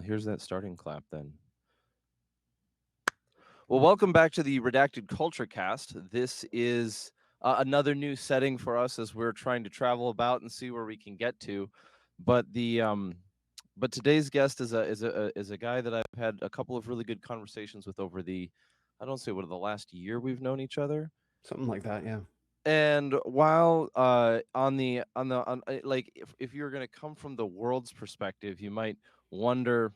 Well, here's that starting clap then. Well, welcome back to the Redacted Culture Cast. This is another new setting for us as we're trying to travel about and see where we can get to. But but today's guest is a guy that I've had a couple of really good conversations with over the, I don't say what, the last year we've known each other. Something like that, yeah. And while like if you're going to come from the world's perspective, you might wonder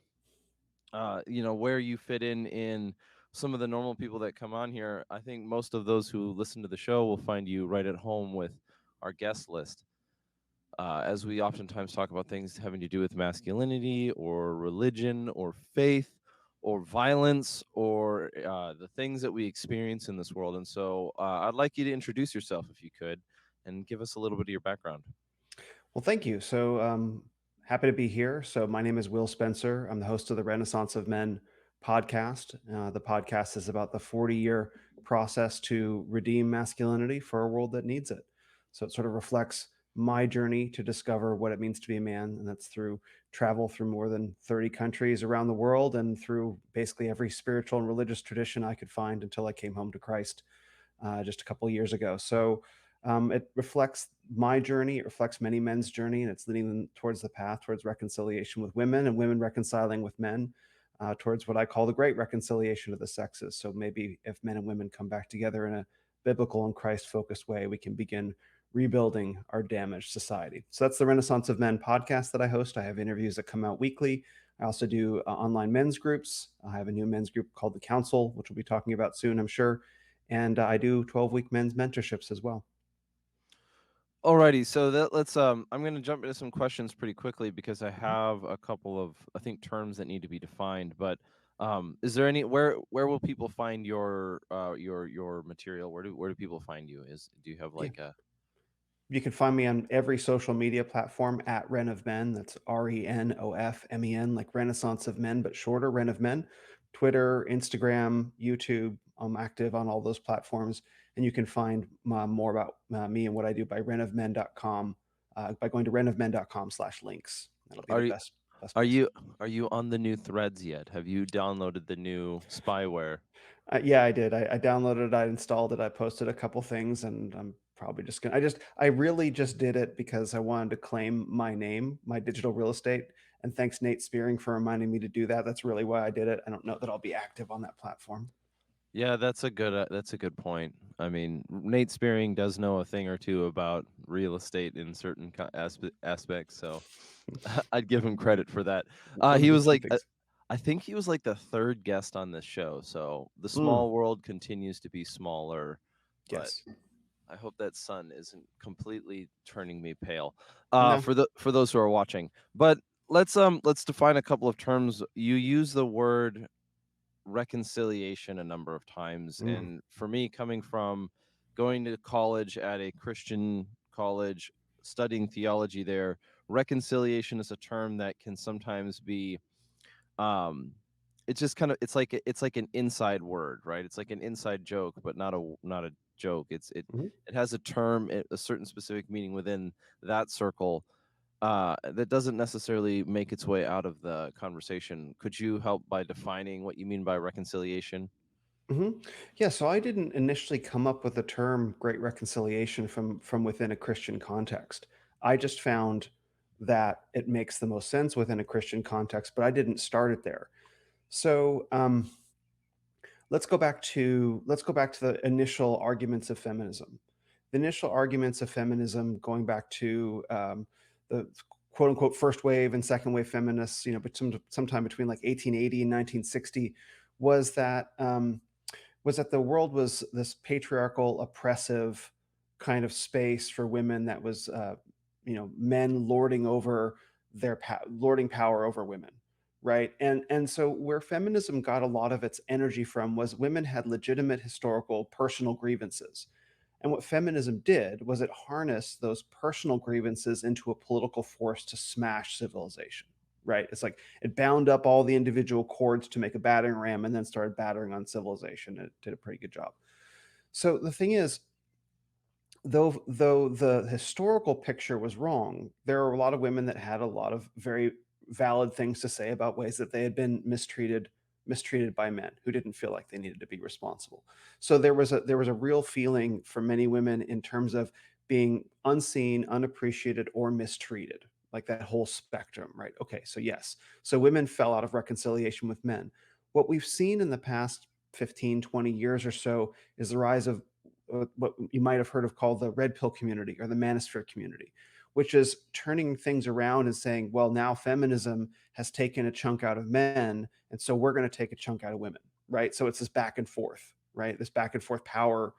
where you fit in some of the normal people that come on here. I think most of those who listen to the show will find you right at home with our guest list, as we oftentimes talk about things having to do with masculinity or religion or faith or violence or the things that we experience in this world. And so I'd like you to introduce yourself if you could and give us a little bit of your background. Well, thank you. Happy to be here. So, my name is Will Spencer. I'm the host of the Renaissance of Men podcast. The podcast is about the 40-year process to redeem masculinity for a world that needs it. So, it sort of reflects my journey to discover what it means to be a man. And that's through travel through more than 30 countries around the world and through basically every spiritual and religious tradition I could find until I came home to Christ just a couple of years ago. It reflects my journey. It reflects many men's journey, and it's leading them towards the path towards reconciliation with women and women reconciling with men, towards what I call the great reconciliation of the sexes. So maybe if men and women come back together in a biblical and Christ-focused way, we can begin rebuilding our damaged society. So that's the Renaissance of Men podcast that I host. I have interviews that come out weekly. I also do online men's groups. I have a new men's group called The Council, which we'll be talking about soon, I'm sure. And I do 12-week men's mentorships as well. Alrighty, so let's I'm going to jump into some questions pretty quickly because I have a couple of, I think, terms that need to be defined. But is there any, where will people find your material? Where do people find you? Do you have Yeah. like a You can find me on every social media platform at Ren of Men. That's RENOFMEN, like Renaissance of Men, but shorter, Ren of Men. Twitter, Instagram, YouTube. I'm active on all those platforms. And you can find more about me and what I do by renofmen.com, by going to renofmen.com/links. That'll be are the you best are place. you are you on the new threads yet? Have you downloaded the new spyware? Yeah, I did. I downloaded it, I installed it, I posted a couple things, and I'm probably just gonna. I really just did it because I wanted to claim my name, my digital real estate. And thanks, Nate Spearing, for reminding me to do that. That's really why I did it. I don't know that I'll be active on that platform. Yeah, that's a good point. I mean, Nate Spearing does know a thing or two about real estate in certain aspects, so I'd give him credit for that. One of He the was key like, things. I think he was like the third guest on this show, so the Mm, small world continues to be smaller, but yes. I hope that sun isn't completely turning me pale. No. For those who are watching, but let's define a couple of terms. You use the word reconciliation a number of times. Mm, And for me, coming from going to college at a Christian college, studying theology there, reconciliation is a term that can sometimes be um it's just kind of it's like an inside word, right? It's like an inside joke, but not a joke. mhm. It has a term, a certain specific meaning within that circle, that doesn't necessarily make its way out of the conversation. Could you help by defining what you mean by reconciliation? Yeah, so I didn't initially come up with the term "great reconciliation" from within a Christian context. I just found that it makes the most sense within a Christian context, but I didn't start it there. So let's go back to the initial arguments of feminism. The initial arguments of feminism, going back to the quote unquote first wave and second wave feminists, but sometime between like 1880 and 1960, was that the world was this patriarchal, oppressive kind of space for women that was, men lording over lording power over women, right? And so where feminism got a lot of its energy from was women had legitimate historical personal grievances. And what feminism did was it harnessed those personal grievances into a political force to smash civilization, right? It's like it bound up all the individual chords to make a battering ram and then started battering on civilization. It did a pretty good job. So the thing is, though the historical picture was wrong, there are a lot of women that had a lot of very valid things to say about ways that they had been mistreated by men who didn't feel like they needed to be responsible. So there was a real feeling for many women in terms of being unseen, unappreciated, or mistreated, like that whole spectrum, right? Okay, so yes, so women fell out of reconciliation with men. What we've seen in the past 15, 20 years or so is the rise of what you might have heard of called the red pill community or the manosphere community, which is turning things around and saying, well, now feminism has taken a chunk out of men, and so we're going to take a chunk out of women, right? So it's this back and forth, right? This back and forth power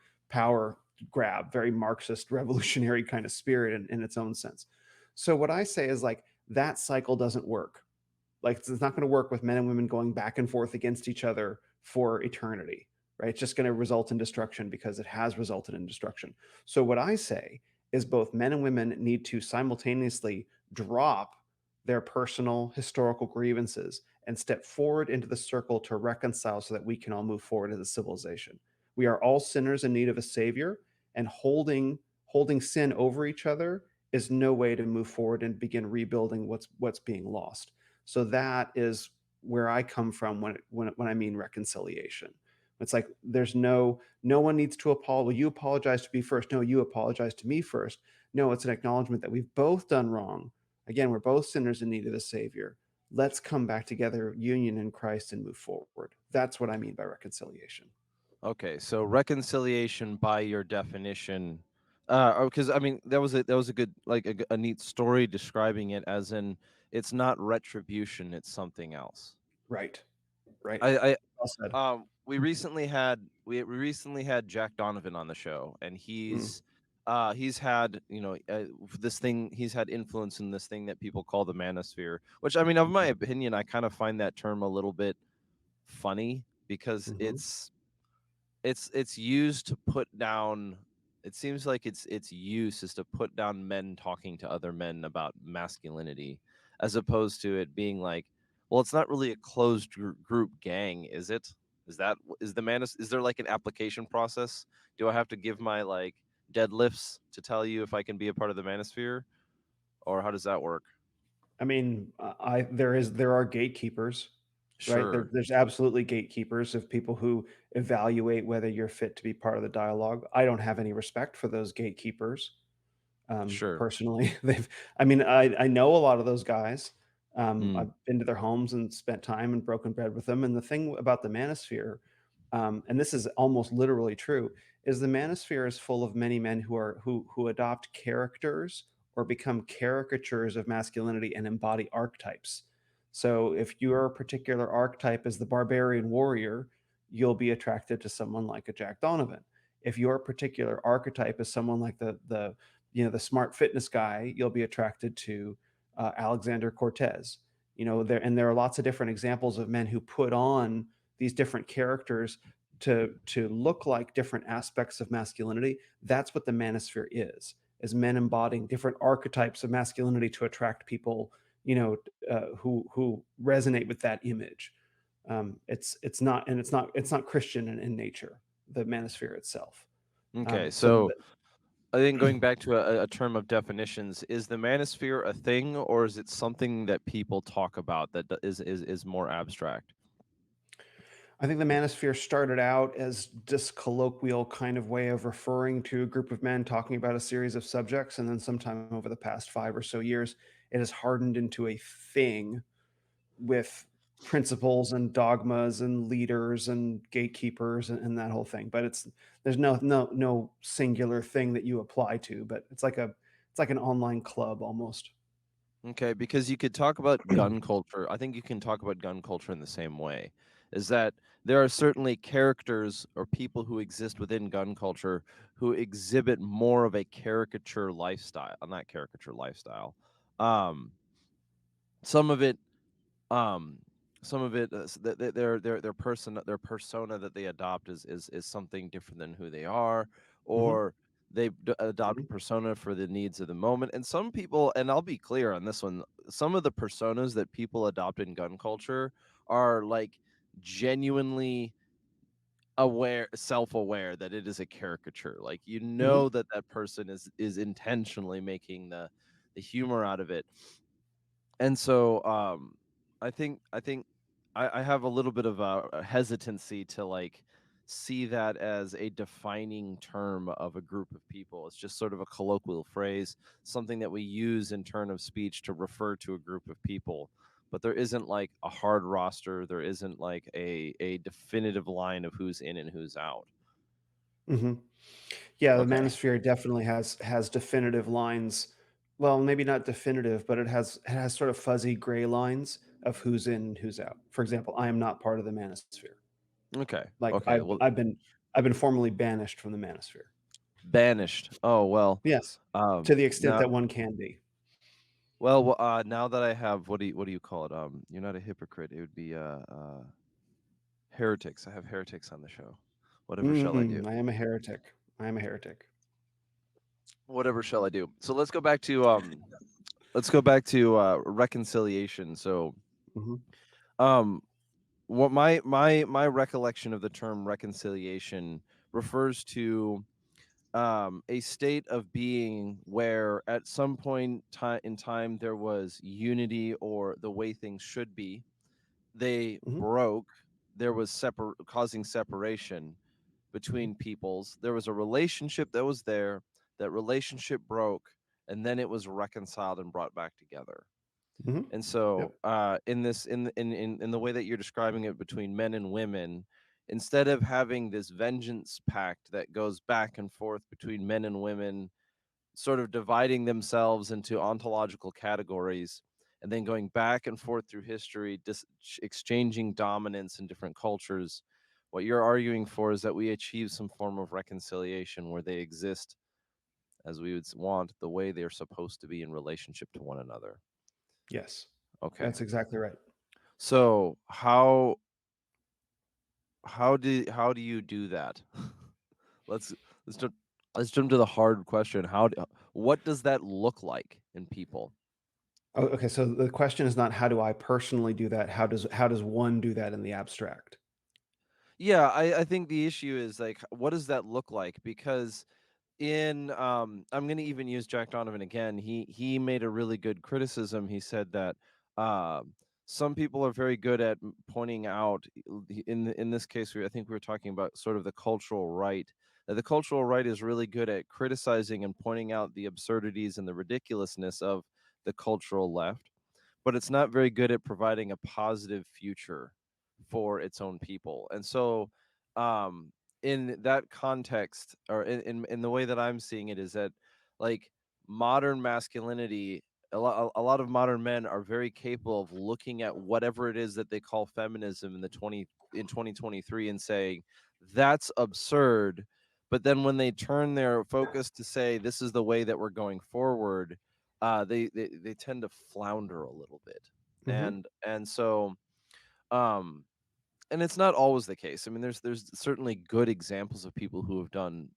grab, very Marxist revolutionary kind of spirit in its own sense. So what I say is like that cycle doesn't work. Like it's not going to work with men and women going back and forth against each other for eternity, right? It's just going to result in destruction because it has resulted in destruction. So what I say is both men and women need to simultaneously drop their personal historical grievances and step forward into the circle to reconcile so that we can all move forward as a civilization. We are all sinners in need of a savior, and holding sin over each other is no way to move forward and begin rebuilding what's being lost. So that is where I come from when I mean reconciliation. It's like no one needs to apologize. Well, you apologize to me first. No, you apologize to me first. No, it's an acknowledgement that we've both done wrong. Again, we're both sinners in need of a savior. Let's come back together, union in Christ, and move forward. That's what I mean by reconciliation. Okay, so reconciliation by your definition, because I mean that was a good like a neat story describing it as in it's not retribution, it's something else. Right. Right. I Well said. we recently had Jack Donovan on the show, and Mm. he's had this thing he's had influence in this thing that people call the manosphere, which I mean, of my opinion, I kind of find that term a little bit funny because Hmm. it's used to put down, it seems like its use is to put down men talking to other men about masculinity, as opposed to it being like, well, it's not really a closed group gang, is it? Is the man is there like an application process? Do I have to give my like deadlifts to tell you if I can be a part of the manosphere, or how does that work? I mean, there are gatekeepers, right? Sure, There's absolutely gatekeepers of people who evaluate whether you're fit to be part of the dialogue. I don't have any respect for those gatekeepers. sure. Personally, I mean, I know a lot of those guys. Mm, I've been to their homes and spent time and broken bread with them. And the thing about the manosphere, and this is almost literally true, is the manosphere is full of many men who adopt characters or become caricatures of masculinity and embody archetypes. So if your particular archetype is the barbarian warrior, you'll be attracted to someone like a Jack Donovan. If your particular archetype is someone like the smart fitness guy, you'll be attracted to Alexander Cortez. There are lots of different examples of men who put on these different characters to look like different aspects of masculinity. That's what the manosphere is men embodying different archetypes of masculinity to attract people, who resonate with that image. It's not Christian in nature, the manosphere itself. okay, So so I think going back to a term of definitions, is the manosphere a thing, or is it something that people talk about that is more abstract? I think the manosphere started out as this colloquial kind of way of referring to a group of men talking about a series of subjects, and then sometime over the past 5 or so years, it has hardened into a thing with principles and dogmas and leaders and gatekeepers and that whole thing. But there's no singular thing that you apply to, but it's like an online club almost. Okay, because you could talk about gun culture. I think you can talk about gun culture in the same way. Is that there are certainly characters or people who exist within gun culture who exhibit more of a caricature lifestyle, not caricature lifestyle. Um, some of it Um, some of it, their persona that they adopt is something different than who they are, Hmm. or they adopt a Hmm. persona for the needs of the moment. And some people, and I'll be clear on this one, some of the personas that people adopt in gun culture are like genuinely self-aware that it is a caricature. Like you Hmm. know that that person is intentionally making the humor out of it. And so I think I have a little bit of a hesitancy to like see that as a defining term of a group of people. It's just sort of a colloquial phrase, something that we use in turn of speech to refer to a group of people. But there isn't like a hard roster. There isn't like a definitive line of who's in and who's out. Hmm. Yeah, the Okay. manosphere definitely has definitive lines. Well, maybe not definitive, but it has sort of fuzzy gray lines of who's in and who's out. For example, I am not part of the manosphere. Okay. Like Okay. Well, I've been formally banished from the manosphere. banished. Oh well. Yes, to the extent Now that one can be. Now that I have, what do you call it? You're not a hypocrite. It would be heretics. I have heretics on the show. Whatever shall I do? I am a heretic. I am a heretic. Whatever shall I do? So let's go back to reconciliation. So Hmm. um what my recollection of the term reconciliation refers to a state of being where at some point in time there was unity or the way things should be. They Hmm. broke. There was causing separation Hmm. between peoples. There was a relationship that was there. That relationship broke, and then it was reconciled and brought back together. Hmm. And Yep. so, in this, in the way that you're describing it between men and women, instead of having this vengeance pact that goes back and forth between men and women, sort of dividing themselves into ontological categories and then going back and forth through history, exchanging dominance in different cultures. What you're arguing for is that we achieve some form of reconciliation where they exist as we would want, the way they're supposed to be in relationship to one another. Yes, Okay. that's exactly right. So how do you do that? let's let's jump, let's jump to the hard question. What does that look like in people? Oh, okay, so the question is not how do I personally do that? How does one do that in the abstract? Yeah, I think the issue is like, what does that look like? Because in I'm going to even use Jack Donovan again. He made a really good criticism. He said that some people are very good at pointing out in this case I think we were talking about sort of the cultural right. That the cultural right is really good at criticizing and pointing out the absurdities and the ridiculousness of the cultural left, but it's not very good at providing a positive future for its own people. And so, in that context, or in the way that I'm seeing it, is that like modern masculinity, a lot of modern men are very capable of looking at whatever it is that they call feminism in 2023 and saying that's absurd. But then when they turn their focus to say this is the way that we're going forward, they tend to flounder a little bit. Mhm. And so um and it's not always the case. I mean, there's certainly good examples of people who have done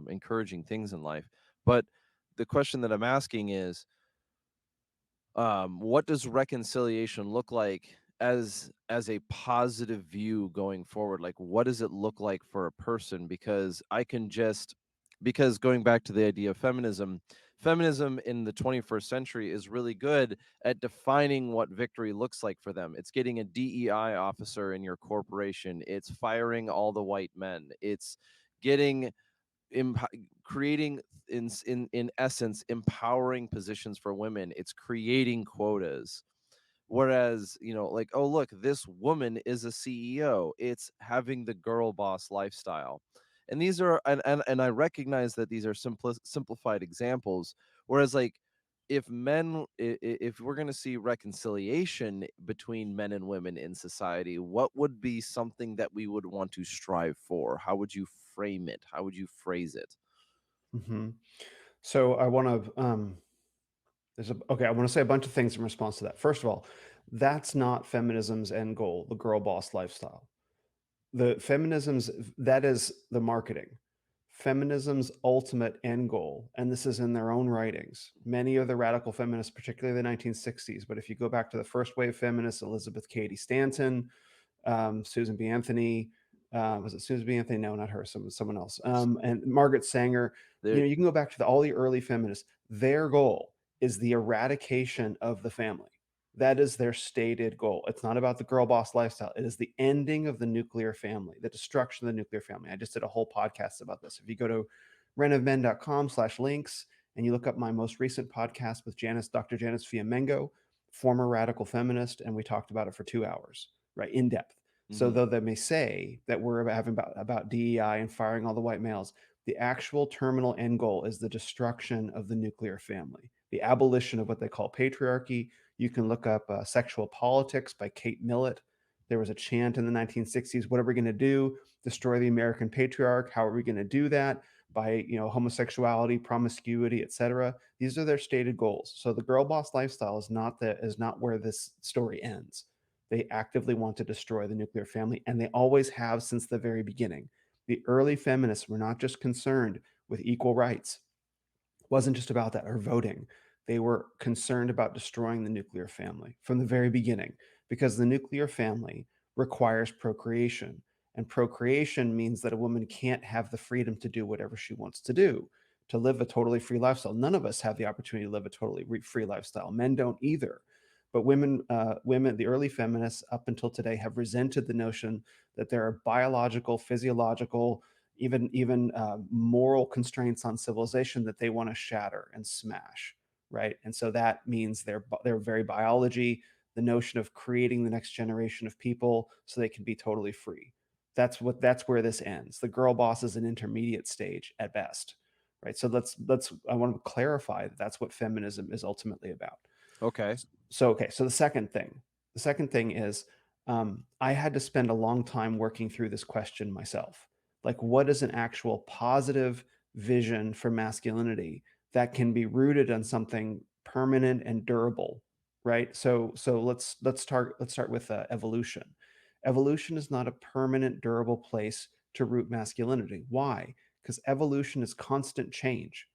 encouraging things in life, but the question that I'm asking is, what does reconciliation look like as a positive view going forward? Like, what does it look like for a person? Because going back to the idea of feminism in the 21st century is really good at defining what victory looks like for them. It's getting a DEI officer in your corporation. It's firing all the white men. It's getting creating in essence empowering positions for women. It's creating quotas. Whereas, like, oh look, this woman is a CEO. It's having the girl boss lifestyle. And these are and I recognize that these are simplified examples. Whereas, like, if we're going to see reconciliation between men and women in society, what would be something that we would want to strive for? How would you frame it? How would you phrase it? Mhm. So I wanna, I wanna say a bunch of things in response to that. First of all, that's not feminism's end goal, the girl boss lifestyle. The feminism's that is the marketing. Feminism's ultimate end goal, and this is in their own writings. Many of the radical feminists, particularly the 1960s, but if you go back to the first wave feminists, Elizabeth Cady Stanton, Susan B. Anthony, was it Susan B. Anthony? No, not her. Someone else. And Margaret Sanger. There You can go back to all the early feminists. Their goal is the eradication of the family. That is their stated goal. It's not about the girl boss lifestyle. It is the ending of the nuclear family, the destruction of the nuclear family. I just did a whole podcast about this. If you go to renofmen.com/links and you look up my most recent podcast with Dr. Janice Fiamengo, former radical feminist, and we talked about it for 2 hours, right, in depth. So Hmm. though they may say that we're having about DEI and firing all the white males, the actual terminal end goal is the destruction of the nuclear family, the abolition of what they call patriarchy. You can look up Sexual Politics by Kate Millett. There was a chant in the 1960s, what are we going to do? Destroy the American patriarch. How are we going to do that? By homosexuality, promiscuity, etc. These are their stated goals. So the girl boss lifestyle is not where this story ends. They actively want to destroy the nuclear family, and they always have since the very beginning. The early feminists were not just concerned with equal rights. It wasn't just about that or voting. They were concerned about destroying the nuclear family from the very beginning because the nuclear family requires procreation. And procreation means that a woman can't have the freedom to do whatever she wants to do, to live a totally free lifestyle. None of us have the opportunity to live a totally free lifestyle. Men don't either. But women, the early feminists up until today have resented the notion that there are biological, physiological, even moral constraints on civilization that they want to shatter and smash, right? And so that means their very biology, the notion of creating the next generation of people so they can be totally free. That's where this ends. The girl boss is an intermediate stage at best, right? So let's I want to clarify that that's what feminism is ultimately about. Okay. So okay, so the second thing is I had to spend a long time working through this question myself. Like, what is an actual positive vision for masculinity that can be rooted on something permanent and durable, right? So let's start with evolution. Evolution is not a permanent, durable place to root masculinity. Why? Because evolution is constant change.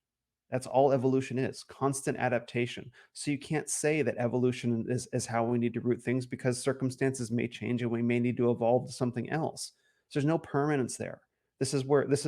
That's all evolution is, constant adaptation. So you can't say that evolution is how we need to root things because circumstances may change and we may need to evolve to something else. So there's no permanence there. This is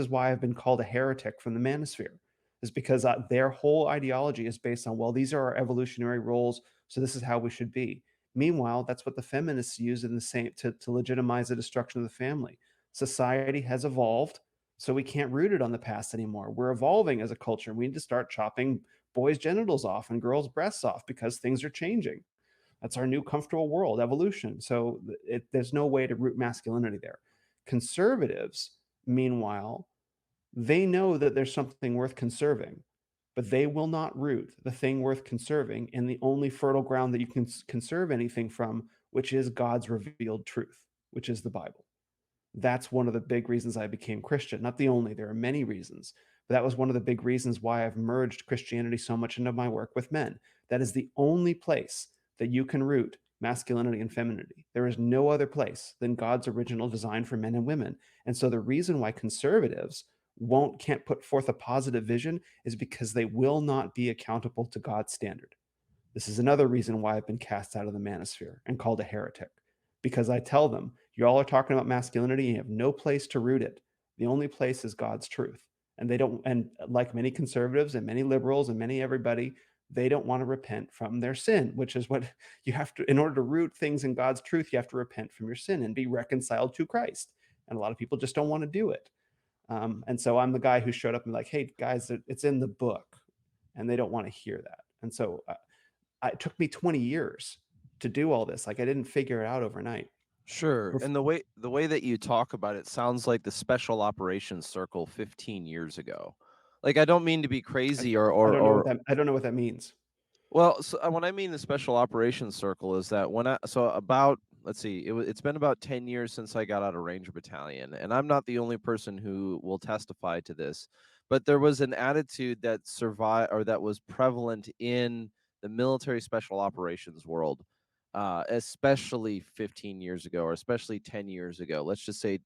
why I've been called a heretic from the Manosphere, is because their whole ideology is based on, well, these are our evolutionary roles, so this is how we should be. Meanwhile, that's what the feminists use in the same to legitimize the destruction of the family. Society has evolved, so we can't root it on the past anymore. We're evolving as a culture. We need to start chopping boys' genitals off and girls' breasts off because things are changing. That's our new comfortable world, evolution. So there's no way to root masculinity there. Conservatives, meanwhile, they know that there's something worth conserving, but they will not root the thing worth conserving in the only fertile ground that you can conserve anything from, which is God's revealed truth, which is the Bible. That's one of the big reasons I became Christian. Not the only, there are many reasons, but that was one of the big reasons why I've merged Christianity so much into my work with men. That is the only place that you can root masculinity and femininity. There is no other place than God's original design for men and women. And so the reason why conservatives can't put forth a positive vision is because they will not be accountable to God's standard. This is another reason why I've been cast out of the manosphere and called a heretic, because I tell them, you all are talking about masculinity and you have no place to root it. The only place is God's truth. And they don't, and like many conservatives and many liberals and many everybody, they don't want to repent from their sin, which is what you have to, in order to root things in God's truth, you have to repent from your sin and be reconciled to Christ. And a lot of people just don't want to do it. And so I'm the guy who showed up and like, hey guys, it's in the book, and they don't want to hear that. And so it took me 20 years to do all this. Like I didn't figure it out overnight. Sure. And the way that you talk about it sounds like the special operations circle 15 years ago. Like, I don't mean to be I, crazy or I or don't know what or that I don't know what that means. well, so, when I mean the special operations circle is that when I so about let's see, it's been about 10 years since I got out of Ranger Battalion, and I'm not the only person who will testify to this, but there was an attitude that survived or that was prevalent in the military special operations world, especially 15 years ago or especially 10 years ago. Let's just say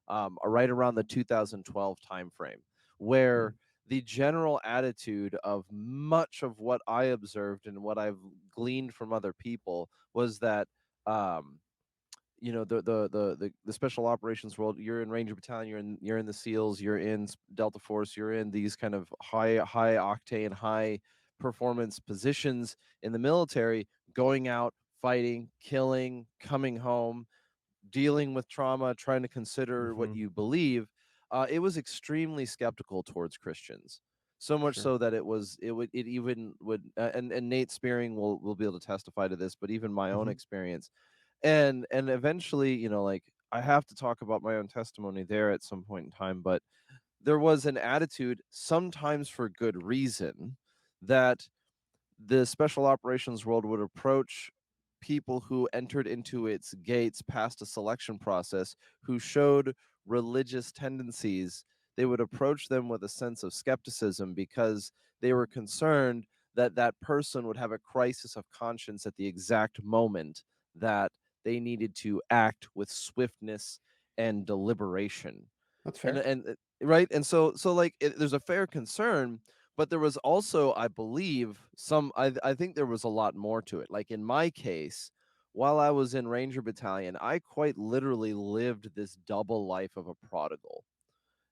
right around the 2012 timeframe, Mm, where the general attitude of much of what I observed and what I've gleaned from other people was that um, the special operations world. You're in Ranger Battalion, you're in the SEALs, you're in Delta Force, you're in these kind of high octane, high performance positions in the military, going out, fighting, killing, coming home, dealing with trauma, trying to consider what Hmm. you believe, it was extremely skeptical towards Christians. So much Sure. so that it even would and Nate Spearing will be able to testify to this, but even my own Hmm. experience, and eventually, like, I have to talk about my own testimony there at some point in time, but there was an attitude, sometimes for good reason, that the special operations world would approach people who entered into its gates past a selection process who showed religious tendencies. They would approach them with a sense of skepticism because they were concerned that that person would have a crisis of conscience at the exact moment that they needed to act with swiftness and deliberation. That's and fair. and right, and so like, there's a fair concern, but there was also, I believe, I think there was a lot more to it. Like, in my case, while I was in Ranger Battalion, I quite literally lived this double life of a prodigal.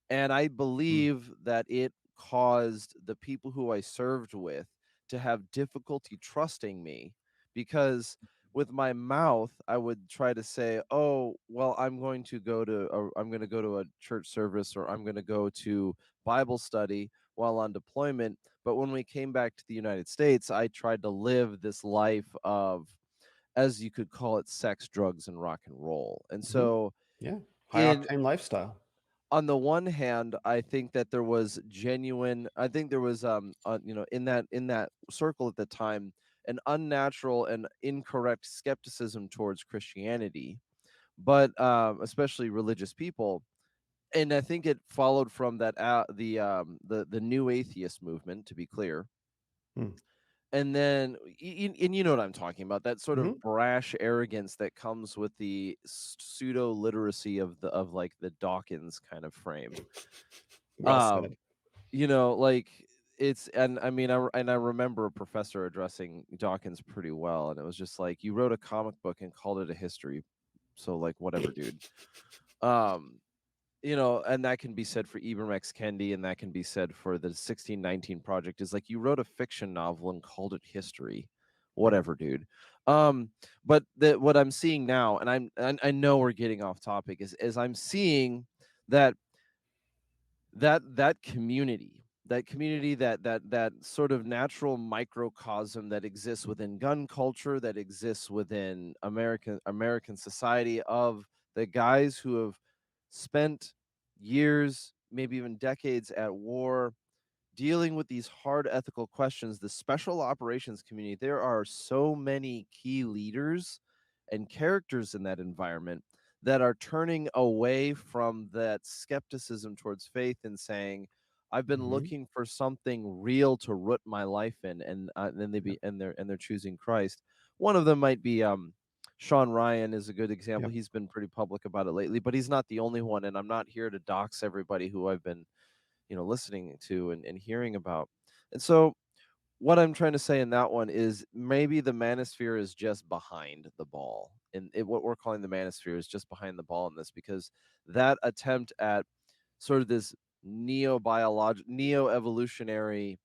And I Mm. believe that it caused the people who I served with to have difficulty trusting me, because with my mouth I would try to say, "Oh, well, I'm going to go to a church service, or I'm going to go to Bible study while on deployment." But when we came back to the United States, I tried to live this life of, as you could call it, sex, drugs, and rock and roll. And Hmm. so, Yeah. High in octane lifestyle. on the one hand, I think that there was genuine, I think there was, in that circle at the time, an unnatural and incorrect skepticism towards Christianity, but especially religious people. And I think it followed from that, the new atheist movement, to be clear. Mm. And then, and you know what I'm talking about, that sort Hmm. of brash arrogance that comes with the pseudo literacy of like the Dawkins kind of frame. Well said. um like, it's, and I mean, I remember a professor addressing Dawkins pretty well, and it was just like, you wrote a comic book and called it a history, so, like, whatever, dude. um and that can be said for Ibram X Kendi, and that can be said for the 1619 project, is like, you wrote a fiction novel and called it history, Yeah. whatever, dude. um but what I'm seeing now, and I know we're getting off topic, is I'm seeing that that community, that sort of natural microcosm that exists within gun culture, that exists within American society, of the guys who have spent years, maybe even decades, at war, dealing with these hard ethical questions. The special operations community, there are so many key leaders and characters in that environment that are turning away from that skepticism towards faith and saying, I've been Hmm. looking for something real to root my life in, and then Yeah. they're choosing Christ. One of them might be, Sean Ryan is a good Yeah. example. He's been pretty public about it lately, but he's not the only one, and I'm not here to dox everybody who I've been, listening to and hearing about. And so, what I'm trying to say in that one is, maybe the manosphere is just behind the ball. And what we're calling the manosphere is just behind the ball in this, because that attempt at sort of this neo-evolutionary,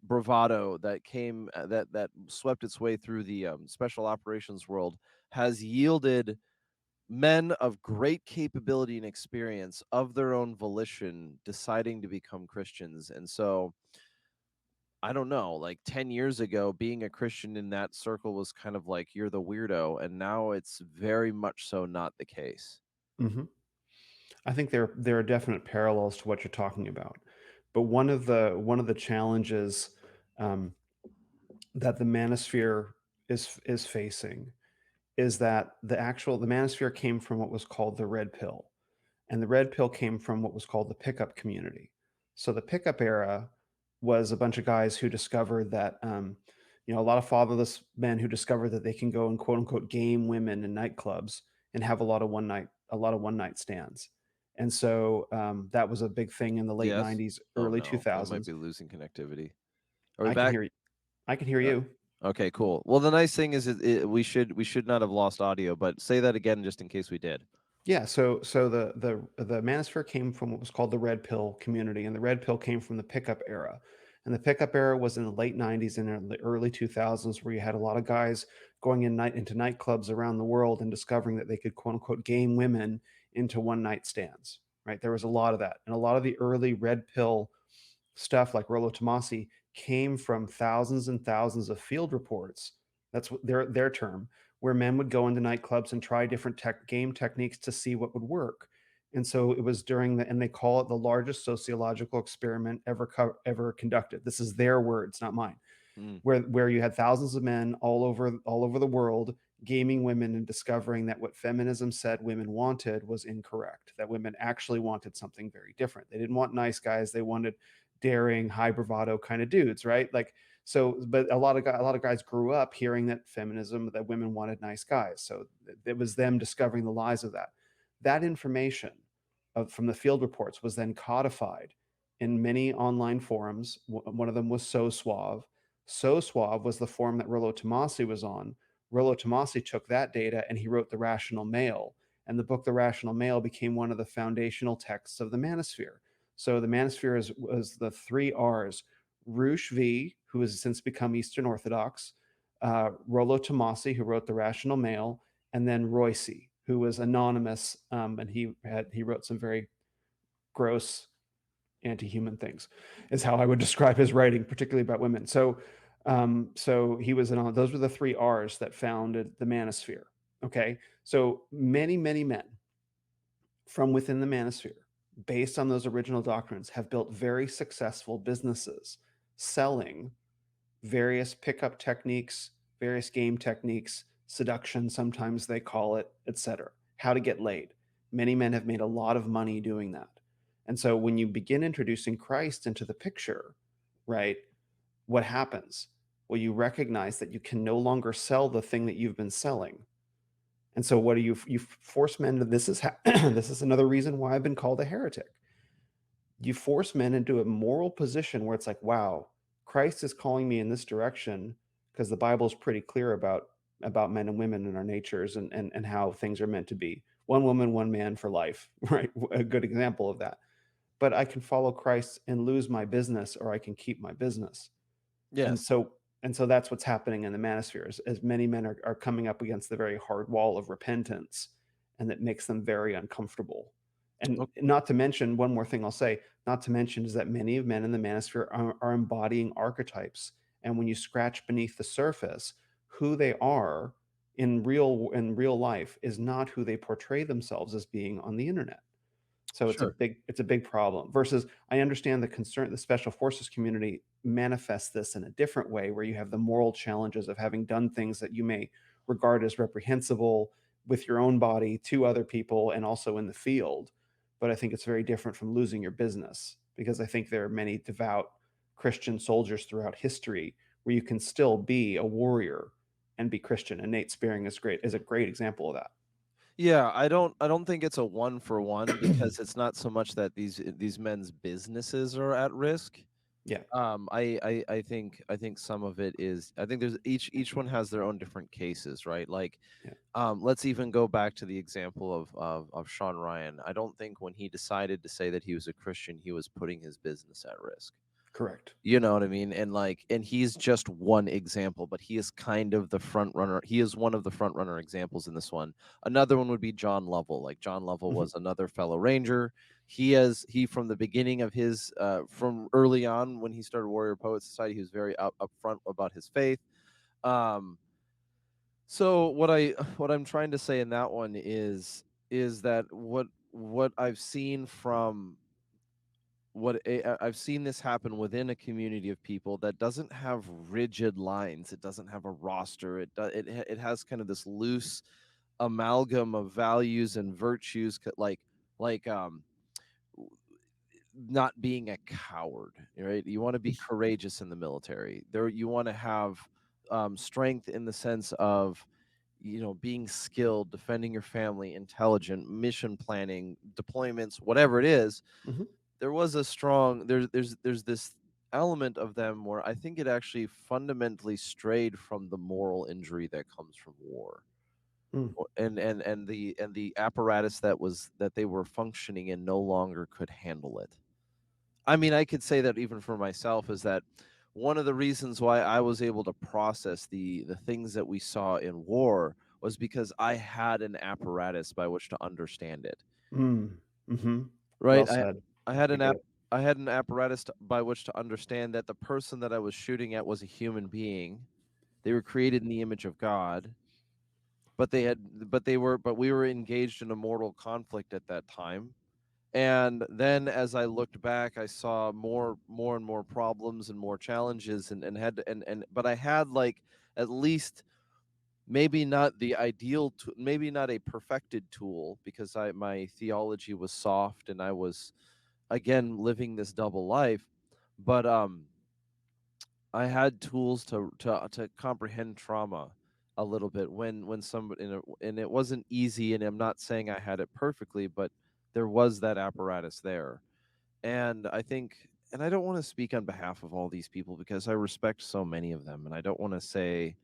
bravado that came, that swept its way through the, special operations world, has yielded men of great capability and experience, of their own volition, deciding to become Christians. And so, I don't know, like, 10 years ago, being a Christian in that circle was kind of like, you're the weirdo. And now it's very much so not the case. Hmm. I think there are definite parallels to what you're talking about, but one of the challenges um, that the manosphere is facing is that the manosphere came from what was called the red pill, and the red pill came from what was called the pickup community. So the pickup era was a bunch of guys who discovered that, a lot of fatherless men who discovered that they can go and quote unquote game women in nightclubs and have a lot of one night stands. And so that was a big thing in the late Yes. '90s, Oh early no, we might 2000s. be losing connectivity. Are we I can back? hear you. I can hear Uh, you. okay, cool. Well, the nice thing is, we should not have lost audio, but say that again just in case we did. Yeah, so the manosphere came from what was called the red pill community, and the red pill came from the pickup era. And the pickup era was in the late 90s and in the early 2000s, where you had a lot of guys going into nightclubs around the world and discovering that they could quote unquote game women into one night stands. Right, there was a lot of that, and a lot of the early red pill stuff like Rollo Tomasi came from thousands and thousands of field reports. That's what their term, where men would go into nightclubs and try different game techniques to see what would work. And so it was during the, and they call it the largest sociological experiment ever conducted. This is their words, not mine, Mm, where you had thousands of men all over the world gaming women and discovering that what feminism said women wanted was incorrect, that women actually wanted something very different. They didn't want nice guys, they wanted daring, high bravado kind of dudes, right? Like, so but a lot of guys grew up hearing that feminism, that women wanted nice guys, so it was them discovering the lies of that. That information from the field reports was then codified in many online forums. One of them was So Suave. So Suave was the forum that Rollo Tomasi was on. Rollo Tomasi took that data and he wrote The Rational Male. And the book The Rational Male became one of the foundational texts of the Manosphere. So the Manosphere was the three R's: Roosh V, who has since become Eastern Orthodox, Rollo Tomasi, who wrote The Rational Male, and then Royce, who was anonymous, and he wrote some very gross anti-human things, is how I would describe his writing, particularly about women. So he was those were the three R's that founded the Manosphere. Okay, so many men from within the Manosphere, based on those original doctrines, have built very successful businesses selling various pickup techniques, various game techniques, seduction, sometimes they call it, etc. How to get laid. Many men have made a lot of money doing that. And so when you begin introducing Christ into the picture, right, what happens? Well, you recognize that you can no longer sell the thing that you've been selling. And so what do you force men to this is another reason why I've been called a heretic. You force men into a moral position where it's like, wow, Christ is calling me in this direction because the Bible is pretty clear about men and women and our natures and how things are meant to be. One woman, one man for life, right? A good example of that. But I can follow Christ and lose my business, or I can keep my business. And yes. so and so that's what's happening in the manosphere, as many men are coming up against the very hard wall of repentance, and that makes them very uncomfortable. And not to mention, one more thing I'll say, not to mention, is that many of men in the manosphere are embodying archetypes. And when you scratch beneath the surface, who they are in real life is not who they portray themselves as being on the internet. So Sure. it's a big problem. Versus, I understand the concern, the special forces community manifests this in a different way, where you have the moral challenges of having done things that you may regard as reprehensible with your own body to other people and also in the field. But I think it's very different from losing your business, because I think there are many devout Christian soldiers throughout history where you can still be a warrior and be Christian. And Nate Spearing is a great example of Yeah, I don't think it's a one for one, because it's not so much that these men's businesses are at risk. Yeah. I think some of it is, I think there's each one has their own different cases, right? Like, Yeah. let's even go back to the example of Sean Ryan. I don't think when he decided to say that he was a Christian, he was putting his business at risk. Correct. You know what I mean? And like, and he's just one example, but he is kind of the front runner. He is one of the front runner examples in this one. Another one would be John Lovell. Like, John Lovell Mhm. was another fellow Ranger. He from the beginning of his from early on when he started Warrior Poet Society, he was very upfront about his faith. Um, so what I'm trying to say in that one is that what I've seen from I've seen this happen within a community of people that doesn't have rigid lines. It doesn't have a roster. It has kind of this loose amalgam of values and virtues, like not being a coward, right? You want to be courageous in the military. There, you want to have strength in the sense of, being skilled, defending your family, intelligent, mission planning, deployments, whatever it is. Mhm. There was a strong there's this element of them where I think it actually fundamentally strayed from the moral injury that comes from war, Mm. and the apparatus that they were functioning in no longer could handle it. I mean, I could say that even for myself is that one of the reasons why I was able to process the things that we saw in war was because I had an apparatus by which to understand it. Mm. Mm-hmm. Well Right? said. I had I an get app it. I had an apparatus by which to understand that the person that I was shooting at was a human being. They were created in the image of God, but we were engaged in a mortal conflict at that time. And then as I looked back, I saw more and more problems and more challenges, and had to, and but I had like at least maybe not the ideal maybe not a perfected tool, because I my theology was soft and I was again living this double life, but I had tools to comprehend trauma a little bit when somebody and it wasn't easy, and I'm not saying I had it perfectly, but there was that apparatus there. And I think, and I don't want to speak on behalf of all these people because I respect so many of them, and I don't want to say,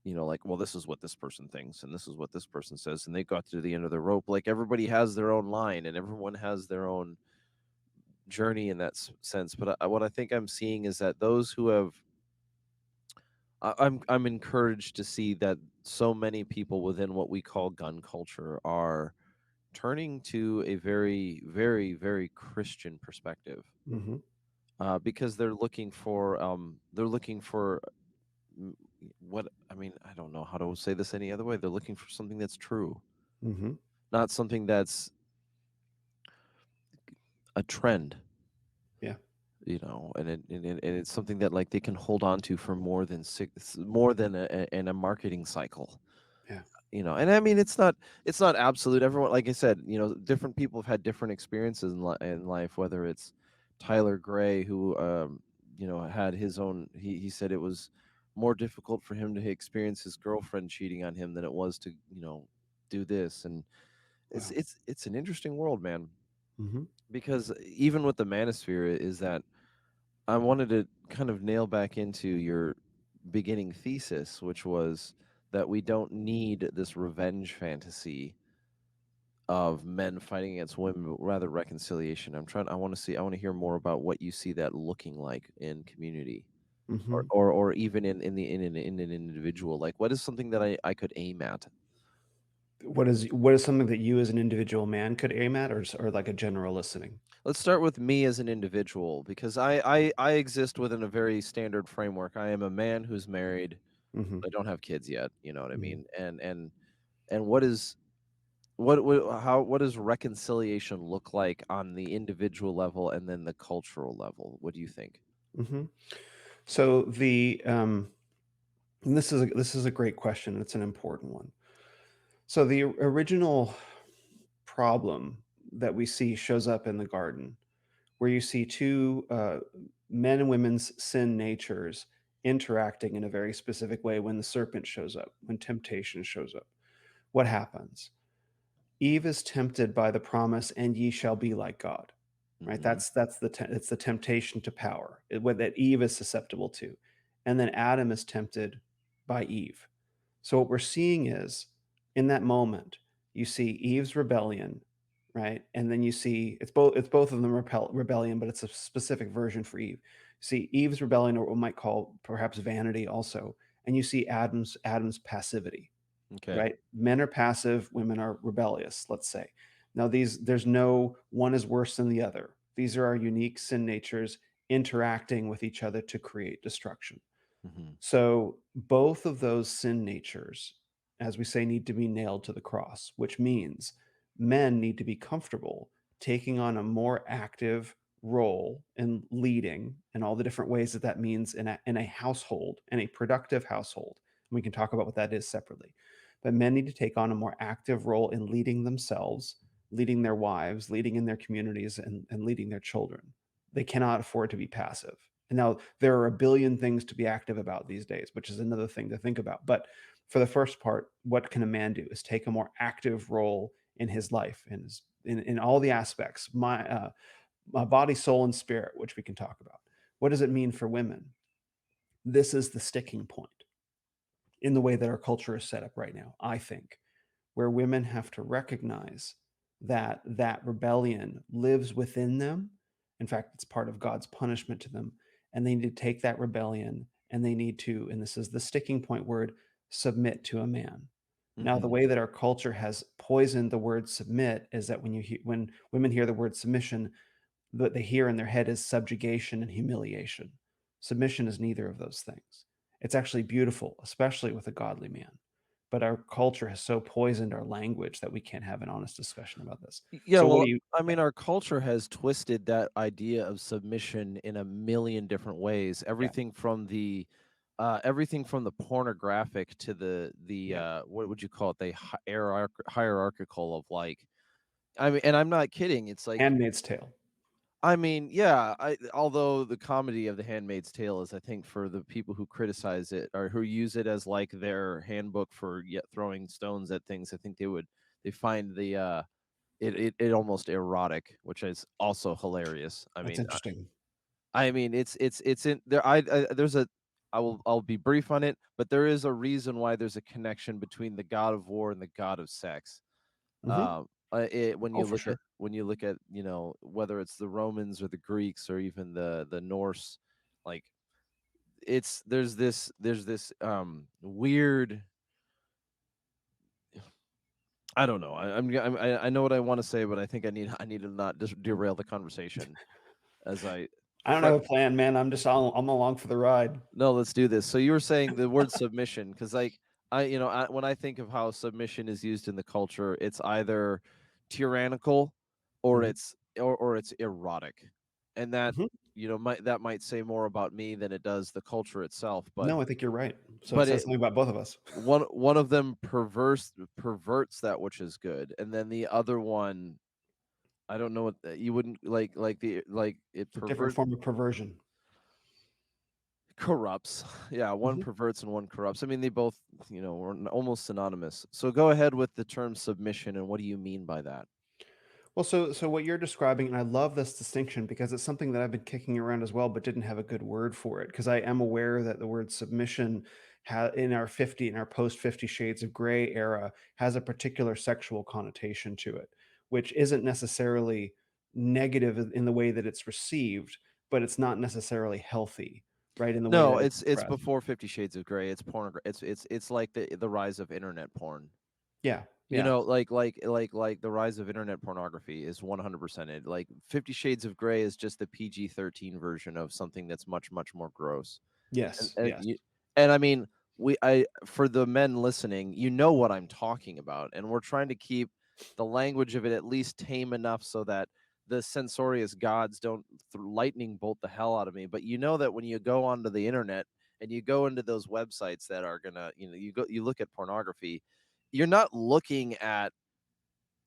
like, well, this is what this person thinks and this is what this person says, and they got to the end of the rope. Like, everybody has their own line and everyone has their own journey in that sense. But what I think I'm seeing is that those who have I'm encouraged to see that so many people within what we call gun culture are turning to a very, very, very Christian perspective, Mm-hmm. because they're looking for mm, what I mean. I don't know how to say this any other way. They're looking for something that's true, Mm-hmm. not something that's a trend. Yeah. And it's something that like they can hold on to for more than in a marketing cycle. Yeah. And I mean, it's not absolute. Everyone, like I said, different people have had different experiences in life, whether it's Tyler Gray, who had his own. He said it was more difficult for him to experience his girlfriend cheating on him than it was to do this. And it's Wow. it's it's an interesting world, man, Mm-hmm. because even with the Manosphere is that I wanted to kind of nail back into your beginning thesis, which was that we don't need this revenge fantasy of men fighting against women, but rather reconciliation. I want to hear more about what you see that looking like in community, Mm-hmm. or even in an individual. Like, what is something that I could aim at? What is something that you as an individual man could aim at, or like a general listening? Let's start with me as an individual, because I exist within a very standard framework. I am a man who's married. Mm-hmm. I don't have kids yet. You know what I Mm-hmm. mean? And what does reconciliation look like on the individual level and then the cultural level? What do you think? Mm-hmm. So and this is a great question. It's an important one. So the original problem that we see shows up in the garden, where you see two men and women's sin natures interacting in a very specific way when the serpent shows up, when temptation shows up. What happens? Eve is tempted by the promise, "And ye shall be like God." Right? Mhm. It's the temptation to power, what that Eve is susceptible to, and then Adam is tempted by Eve. So what we're seeing is, in that moment, you see Eve's rebellion, right? And then you see it's both of them rebellion, but it's a specific version for Eve. See Eve's rebellion, or what we might call perhaps vanity also, and you see Adam's passivity, Okay. right? Men are passive, women are rebellious, let's say. Now there's no one is worse than the other. These are our unique sin natures interacting with each other to create destruction. Mhm. So both of those sin natures, as we say, need to be nailed to the cross, which means men need to be comfortable taking on a more active role in leading and all the different ways that that means in a household, and a productive household. And we can talk about what that is separately. But men need to take on a more active role in leading themselves, leading their wives, leading in their communities, and leading their children. They cannot afford to be passive. And now there are a billion things to be active about these days, which is another thing to think about. But for the first part, what can a man do is take a more active role in his life, in all the aspects, my body, soul, and spirit, which we can talk about. What does it mean for women? This is the sticking point in the way that our culture is set up right now, I think, where women have to recognize that that rebellion lives within them, In fact, it's part of God's punishment to them. And they need to take that rebellion and they need to, and this is the sticking point word, submit to a man. Now, the Hmm. way that our culture has poisoned the word submit is that when women hear the word submission, what they hear in their head is subjugation and humiliation. Submission is neither of those things. It's actually beautiful, especially with a godly man. But our culture has so poisoned our language that we can't have an honest discussion about this. Yeah, So, what well, do you? I Yeah, mean, our culture has twisted that idea of submission in a million different ways. yeah, Everything from the pornographic to the yeah. what would you call it? The hierarchical of like. I mean, and I'm not kidding. It's like, Handmaid's Tale. I mean, yeah. Although the comedy of The Handmaid's Tale is, I think, for the people who criticize it or who use it as like their handbook for yet throwing stones at things, I think they find it almost erotic, which is also hilarious. That's interesting. I mean, it's in there. There's a I'll be brief on it, but there is a reason why there's a connection between the god of war and the god of sex. Hmm. When Oh, you for look at sure. whether it's the Romans or the Greeks or even the Norse, like there's this weird. I don't know. I know what I want to say, but I think I need to not just derail the conversation as I I don't have a plan, man. I'm along for the ride. No, let's do this. So you were saying the word submission, because like when I think of how submission is used in the culture, it's either tyrannical or Hmm. it's erotic, and that Hmm. might say more about me than it does the culture itself. But No, I think you're right. So it but says it something about both of us. one of them perverts that which is good, and then the other one, I don't know what you wouldn't like it It's a different form of perversion. corrupts. Yeah, one Mhm. perverts and one corrupts. I mean, they both, were almost synonymous. So go ahead with the term submission, and what do you mean by that? Well, so what you're describing, and I love this distinction because it's something that I've been kicking around as well, but didn't have a good word for it. Because I am aware that the word submission in our post 50 Shades of Grey era has a particular sexual connotation to it, which isn't necessarily negative in the way that it's received, but it's not necessarily healthy, right? In the way No, that it's it's expressed. before 50 Shades of Grey. It's pornography. It's like the rise of internet porn. Yeah, You yeah, know, like the rise of internet pornography is 100% it. Like 50 Shades of Grey is just the PG-13 version of something that's much much more gross. And yes, and yes, you and I mean, I for the men listening, you know what I'm talking about, and we're trying to keep the language of it at least tame enough so that the censorious gods don't lightning bolt the hell out of me. But you know that when you go onto the internet and you go into those websites that are gonna, you look at pornography, you're not looking at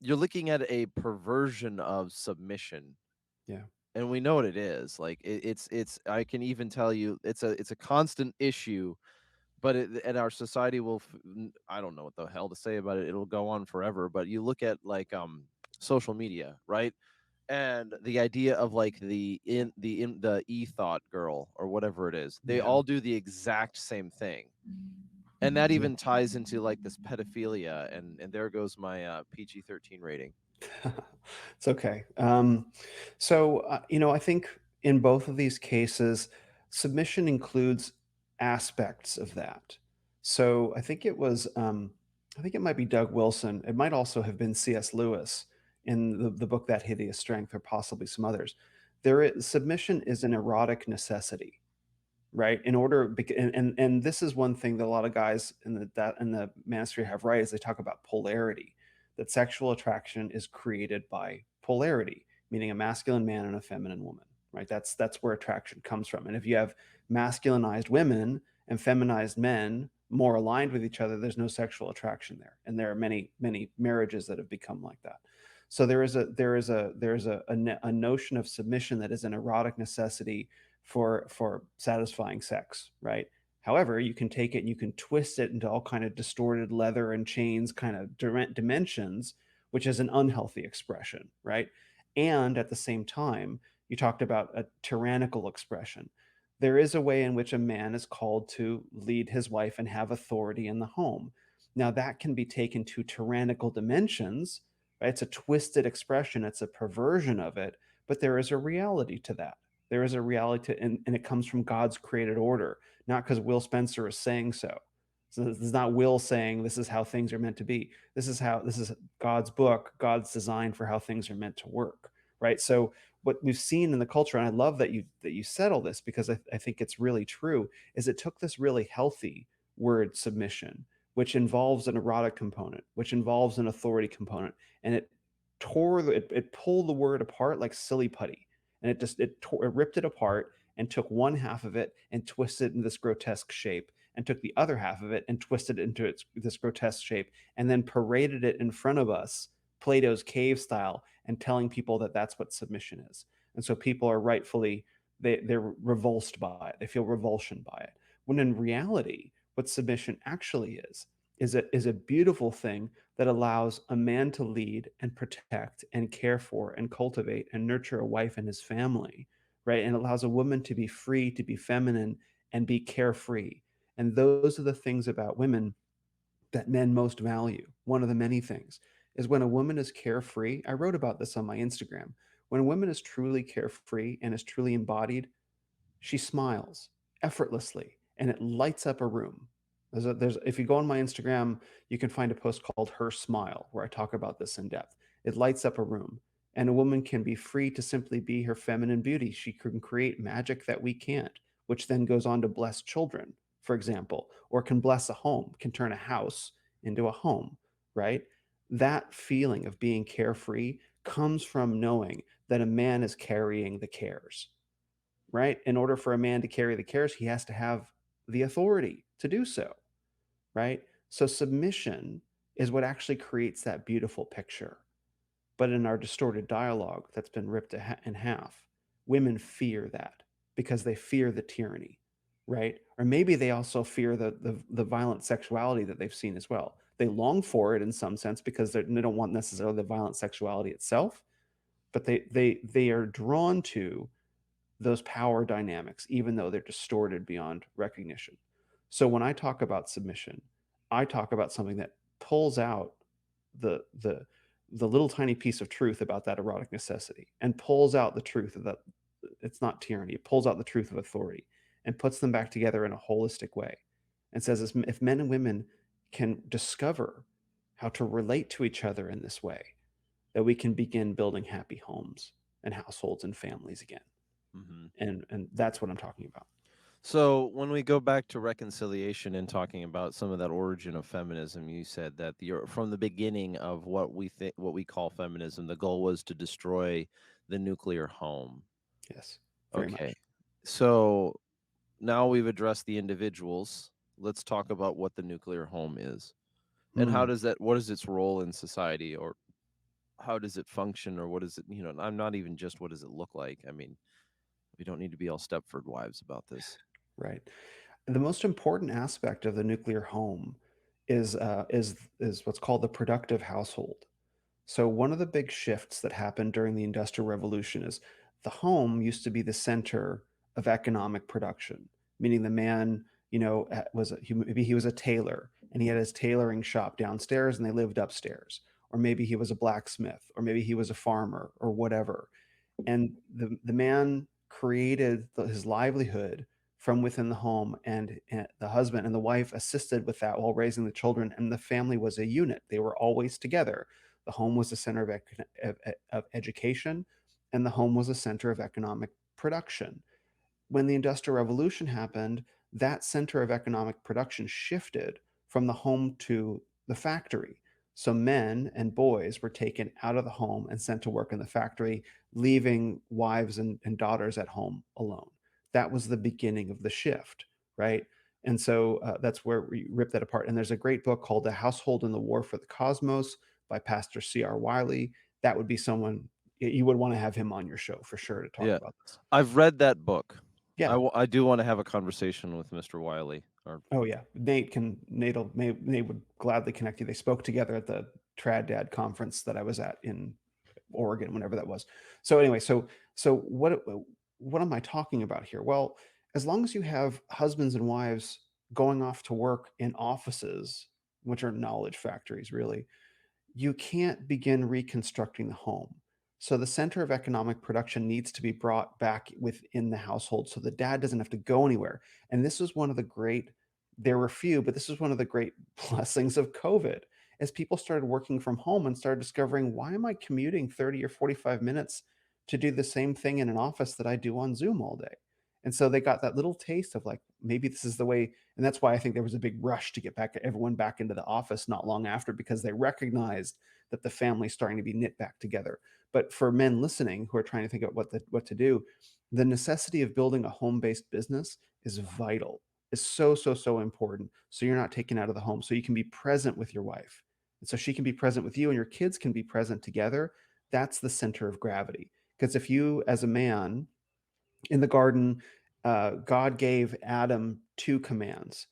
you're looking at a perversion of submission, yeah. and we know what it is. Like it's I can even tell you it's a constant issue, but and our society will I don't know what the hell to say about it. It'll go on forever. But you look at like social media, right? And the idea of like the e-thought girl or whatever it is, they Yeah. all do the exact same thing. And that Yeah. even ties into like this pedophilia, and there goes my PG-13 rating. It's okay. I think in both of these cases, submission includes aspects of that. So I think it might be Doug Wilson. It might also have been C.S. Lewis in the book That Hideous Strength, or possibly some others. Submission is an erotic necessity, right? In order, and this is one thing that a lot of guys in the manosphere have right, is they talk about polarity. That sexual attraction is created by polarity, meaning a masculine man and a feminine woman, right? That's where attraction comes from. And if you have masculinized women and feminized men more aligned with each other, there's no sexual attraction there. And there are many marriages that have become like that. So there is a notion of submission that is an erotic necessity for satisfying sex, right? However, you can take it and you can twist it into all kind of distorted leather and chains kind of dimensions, which is an unhealthy expression, right? And at the same time, you talked about a tyrannical expression. There is a way in which a man is called to lead his wife and have authority in the home. Now, that can be taken to tyrannical dimensions, right? It's a twisted expression, it's a perversion of it, but there is a reality to that. There is a reality to, and it comes from God's created order, not because Will Spencer is saying so. So this is not Will saying this is how things are meant to be. This is God's book, God's design for how things are meant to work, right? So what we've seen in the culture, and I love that you said all this because I think it's really true, is it took this really healthy word submission, which involves an erotic component, which involves an authority component, and it pulled the word apart like silly putty, and it ripped it apart and took one half of it and twisted it into this grotesque shape, and took the other half of it and twisted it into this grotesque shape, and then paraded it in front of us, Plato's cave style, and telling people that that's what submission is. And so people are rightfully they're revulsed by it. They feel revulsion by it. When in reality, what submission actually is a beautiful thing that allows a man to lead and protect and care for and cultivate and nurture a wife and his family, right? And allows a woman to be free, to be feminine, and be carefree. And those are the things about women that men most value. One of the many things is when a woman is carefree. I wrote about this on my Instagram. When a woman is truly carefree and is truly embodied, she smiles effortlessly and it lights up a room. If you go on my Instagram, you can find a post called Her Smile where I talk about this in depth. It lights up a room, and a woman can be free to simply be her feminine beauty. She can create magic that we can't, which then goes on to bless children, for example, or can bless a home, can turn a house into a home, right? That feeling of being carefree comes from knowing that a man is carrying the cares, right? In order for a man to carry the cares, he has to have the authority to do so, right? So submission is what actually creates that beautiful picture. But in our distorted dialogue that's been ripped in half, women fear that because they fear the tyranny, right? Or maybe they also fear the violent sexuality that they've seen as well. They long for it in some sense because they don't want necessarily the violent sexuality itself, but they are drawn to those power dynamics, even though they're distorted beyond recognition. So when I talk about submission, I talk about something that pulls out the the the little tiny piece of truth about that erotic necessity and pulls out the truth of that it's not tyranny. It pulls out the truth of authority and puts them back together in a holistic way and says if men and women can discover how to relate to each other in this way, that we can begin building happy homes and households and families again. Hmm. And that's what I'm talking about. So when we go back to reconciliation and talking about some of that origin of feminism, you said that from the beginning of what we call feminism, the goal was to destroy the nuclear home. Yes, very Okay. much. So now we've addressed the individuals. Let's talk about what the nuclear home is. And Mm, what is its role in society, or how does it function, or what is it, I'm not even just what does it look like? I mean, we don't need to be all Stepford wives about this. right. The most important aspect of the nuclear home is what's called the productive household. So one of the big shifts that happened during the Industrial Revolution is the home used to be the center of economic production, meaning the man, maybe he was a tailor and he had his tailoring shop downstairs and they lived upstairs, or maybe he was a blacksmith, or maybe he was a farmer, or whatever. And the man created his livelihood from within the home, and the husband and the wife assisted with that while raising the children, and the family was a unit. They were always together. The home was the center of education, and the home was a center of economic production. When the Industrial Revolution happened, that center of economic production shifted from the home to the factory. So men and boys were taken out of the home and sent to work in the factory, leaving wives and daughters at home alone. That was the beginning of the shift, right? And so that's where we rip that apart. And there's a great book called The Household and the War for the Cosmos by Pastor C.R. Wiley. That would be someone you would want to have him on your show for sure to talk Yeah. about this. I've read that book. Yeah. I do want to have a conversation with Mr. Wiley. Or Oh yeah, Nate would gladly connect you. They spoke together at the Trad Dad conference that I was at in Oregon, whenever that was. So anyway, so what am I talking about here? Well, as long as you have husbands and wives going off to work in offices, which are knowledge factories, really, you can't begin reconstructing the home. So the center of economic production needs to be brought back within the household so the dad doesn't have to go anywhere. And this was one of the great, there were few, but this is one of the great blessings of COVID as people started working from home and started discovering, why am I commuting 30 or 45 minutes to do the same thing in an office that I do on Zoom all day? And so they got that little taste of like, maybe this is the way. And that's why I think there was a big rush to get back everyone back into the office not long after, because they recognized that the family's starting to be knit back together. But for men listening who are trying to think about what to do, the necessity of building a home-based business is vital. Is so important. So you're not taken out of the home. So you can be present with your wife. And so she can be present with you and your kids can be present together. That's the center of gravity. Because if you, as a man in the garden, God gave Adam two commands: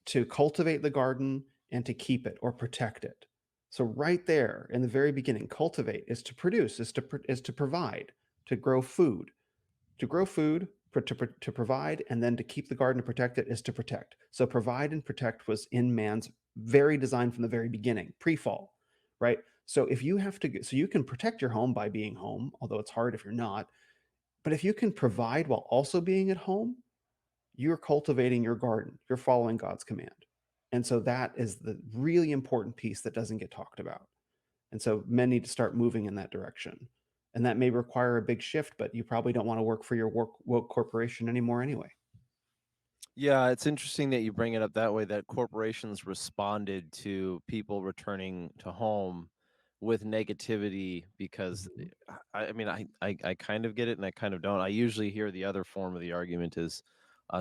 to cultivate the garden and to keep it or protect it. So right there in the very beginning, cultivate is to produce, is to provide, to grow food, to grow food, to provide, and then to keep the garden and protect it is to protect. So provide and protect was in man's very design from the very beginning, pre-fall, right? So if you have to, so you can protect your home by being home, although it's hard if you're not. But if you can provide while also being at home, you're cultivating your garden. You're following God's command. And so that is the really important piece that doesn't get talked about. And so men need to start moving in that direction. And that may require a big shift, but you probably don't want to work for your woke corporation anymore anyway. Yeah, it's interesting that you bring it up that way, that corporations responded to people returning to home with negativity because Mhm. I mean I kind of get it and I kind of don't. I usually hear the other form of the argument is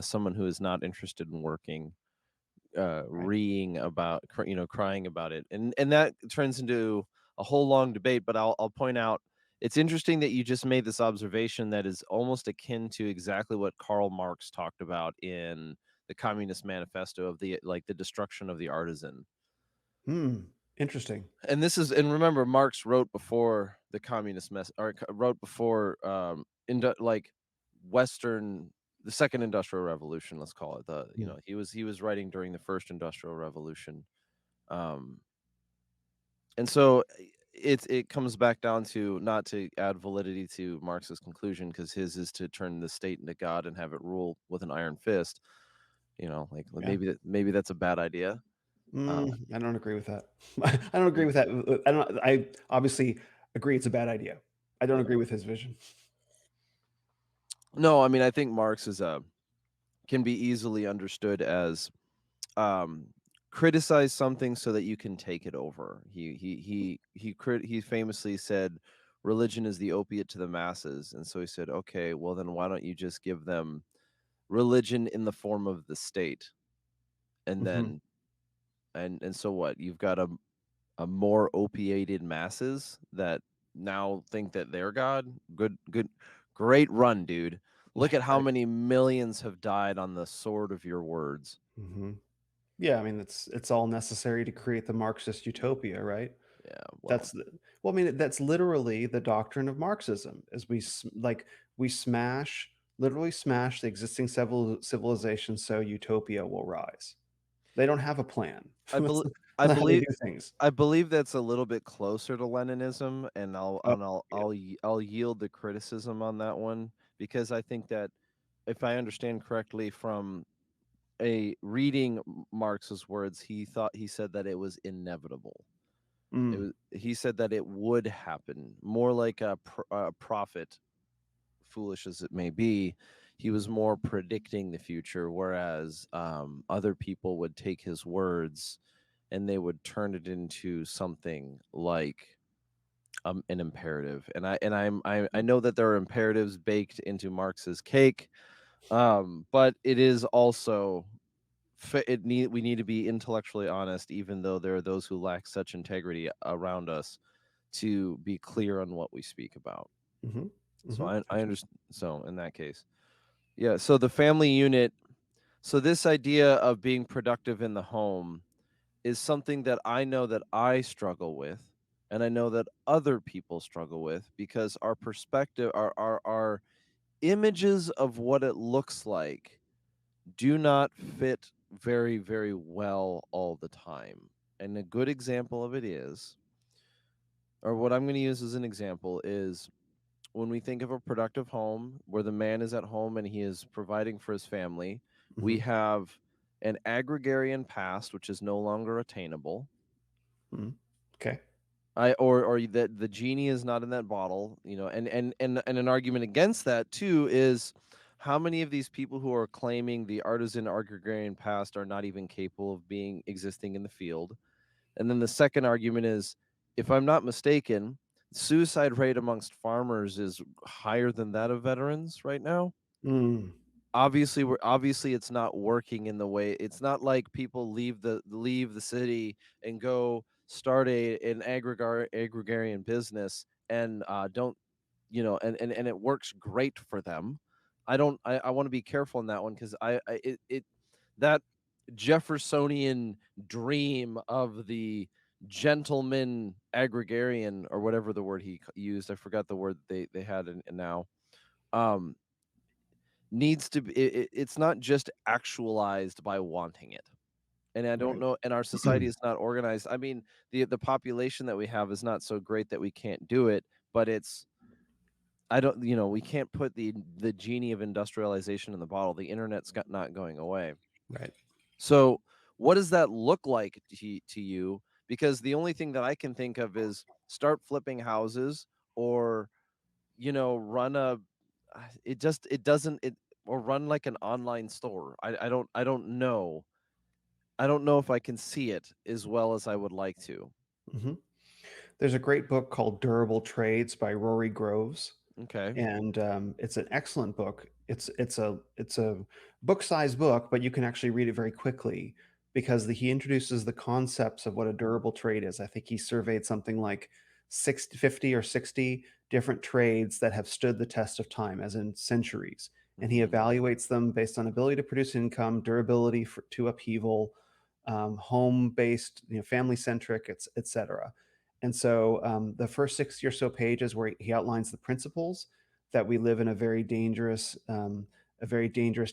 someone who is not interested in working Right. reeing about crying about it, and that turns into a whole long debate, but I'll point out it's interesting that you just made this observation that is almost akin to exactly what Karl Marx talked about in the Communist Manifesto of the like the destruction of the artisan. Hmm. Interesting. And this is, and remember, Marx wrote before the communist mess, or wrote before like Western, the second industrial revolution, let's call it. The Hmm. he was writing during the first industrial revolution. Um and so it comes back down to, not to add validity to Marx's conclusion, because his is to turn the state into God and have it rule with an iron fist. Like Yeah. maybe that's a bad idea. Uh, I don't agree with that. I don't agree with that. I don't. I obviously agree it's a bad idea. I don't agree with his vision. no, I mean I think Marx is a can be easily understood as um criticize something so that you can take it over. He famously said religion is the opiate to the masses, and so he said, okay, well then why don't you just give them religion in the form of the state, and Hmm. then and so what, you've got a more opiated masses that now think that they're God. Good, great run, dude. Look at how Right. many millions have died on the sword of your words. Hmm. Yeah, I mean, it's all necessary to create the Marxist utopia, right? Yeah, well, That's the, well, I mean, that's literally the doctrine of Marxism, is we smash, literally smash the existing civilization so utopia will rise. They don't have a plan. I That's bel I not how they believe do things. I believe that's a little bit closer to Leninism, and Oh, yeah. I'll yield the criticism on that one, because I think that, if I understand correctly from a reading Marx's words, he said that it was inevitable. Mm, He said that it would happen, more like a prophet, foolish as it may be. He was mhm, more predicting the future, whereas other people would take his words and they would turn it into something like an imperative. And I know that there are imperatives baked into Marx's cake, but it is also we need to be intellectually honest, even though there are those who lack such integrity around us, to be clear on what we speak about. mhm, So mhm, I absolutely. understand. So in that case, yeah. So the family unit. So this idea of being productive in the home is something that I know that I struggle with, and I know that other people struggle with, because our perspective, our images of what it looks like do not fit very well all the time. And a good example of it is or what I'm going to use as an example is when we think of a productive home where the man is at home and he is providing for his family, we Hmm. have an agrarian past which is no longer attainable. Hmm. Okay. Or that the genie is not in that bottle, and an argument against that too is how many of these people who are claiming the artisan agrarian past are not even capable of being existing in the field. And then the second argument is, if I'm not mistaken, suicide rate amongst farmers is higher than that of veterans right now. Mm. Obviously it's not working in the way. It's not like people leave the city and go start an agrarian business and don't and it works great for them. I want to be careful in that one because that Jeffersonian dream of the gentleman agrarian, or whatever the word he used, I forgot the word they had in now, um needs to be, it's not just actualized by wanting it. And I don't Right. know, and our society is not organized. I mean, the population that we have is not so great that we can't do it, but it's, I don't, we can't put the genie of industrialization in the bottle. The internet's got not going away. Right. So, what does that look like to you? Because the only thing that I can think of is start flipping houses, or run a, it doesn't it or run like an online store. I don't know. I don't know if I can see it as well as I would like to. Hmm. There's a great book called Durable Trades by Rory Groves, Okay. and it's an excellent book. It's a book-sized book, but you can actually read it very quickly because he introduces the concepts of what a durable trade is. I think he surveyed something like 60, 50 or 60 different trades that have stood the test of time, as in centuries, and he Mhm. evaluates them based on ability to produce income, durability to upheaval, home-based, family-centric, etc. And so the first 60 or so pages where he outlines the principles that we live in a very dangerous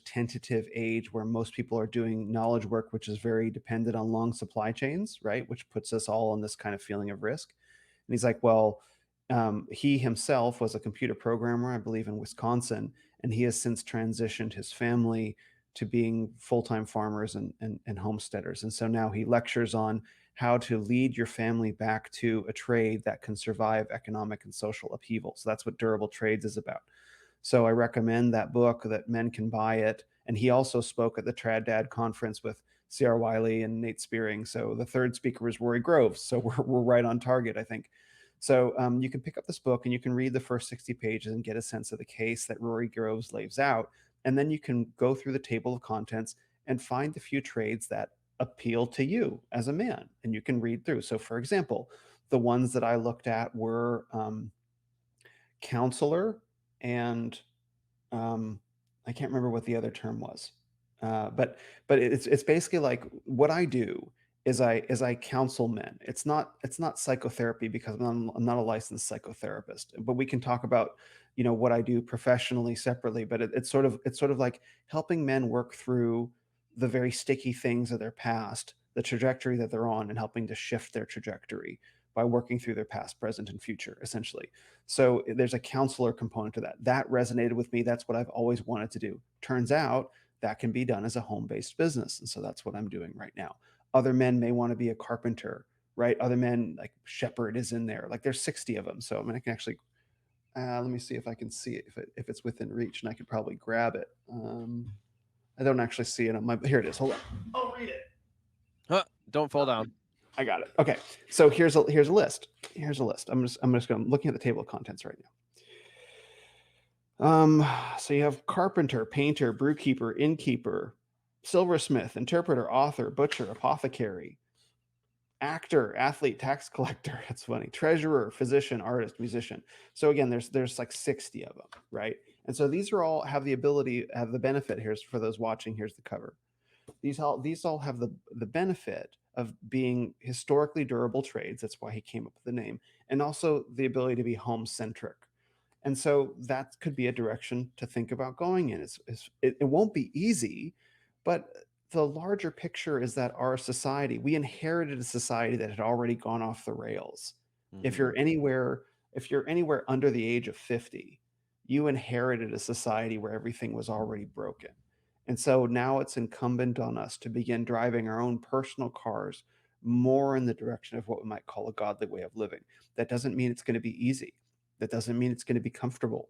tentative age where most people are doing knowledge work, which is very dependent on long supply chains, right? Which puts us all in this kind of feeling of risk. And he's like, well, he himself was a computer programmer, I believe, in Wisconsin, and he has since transitioned his family to being full-time farmers and homesteaders. And so now he lectures on how to lead your family back to a trade that can survive economic and social upheaval. So that's what Durable Trades is about. So I recommend that book, that men can buy it. And he also spoke at the Trad Dad conference with C.R. Wiley and Nate Spearing. So the third speaker was Rory Groves. So we're right on target, I think. So you can pick up this book and you can read the first 60 pages and get a sense of the case that Rory Groves lays out. And then you can go through the table of contents and find the few trades that appeal to you as a man. And you can read through. So, for example, the ones that I looked at were counselor and um, I can't remember what the other term was, but it's basically like what I do is I counsel men. It's not psychotherapy because I'm not a licensed psychotherapist, but we can talk about what I do professionally separately. But it's sort of like helping men work through the very sticky things of their past, the trajectory that they're on, and helping to shift their trajectory by working through their past, present, and future, essentially. So there's a counselor component to that. That resonated with me. That's what I've always wanted to do. Turns out that can be done as a home based business. And so that's what I'm doing right now. Other men may want to be a carpenter, right? Other men, like Shepherd is in there. Like there's 60 of them. So I mean, I can actually, let me see if I can see it, if it's within reach, and I could probably grab it. I don't actually see it on my, here it is. Hold on. I'll read it. Huh, don't fall down. I got it. Okay. So here's a list. Here's a list. I'm just going, looking at the table of contents right now. So you have carpenter, painter, brewkeeper, innkeeper, silversmith, interpreter, author, butcher, apothecary, actor, athlete, tax collector. That's funny. Treasurer, physician, artist, musician. So again, there's like 60 of them, right? And so these are all have the ability, have the benefit. Here's for those watching. Here's the cover. These all have the benefit of being historically durable trades. That's why he came up with the name, and also the ability to be home centric. And so that could be a direction to think about going in. It won't be easy, but the larger picture is that our society, we inherited a society that had already gone off the rails. If Mm-hmm. you're anywhere if you're anywhere under the age of 50, you inherited a society where everything was already broken. And so now it's incumbent on us to begin driving our own personal cars more in the direction of what we might call a godly way of living. That doesn't mean it's going to be easy. That doesn't mean it's going to be comfortable.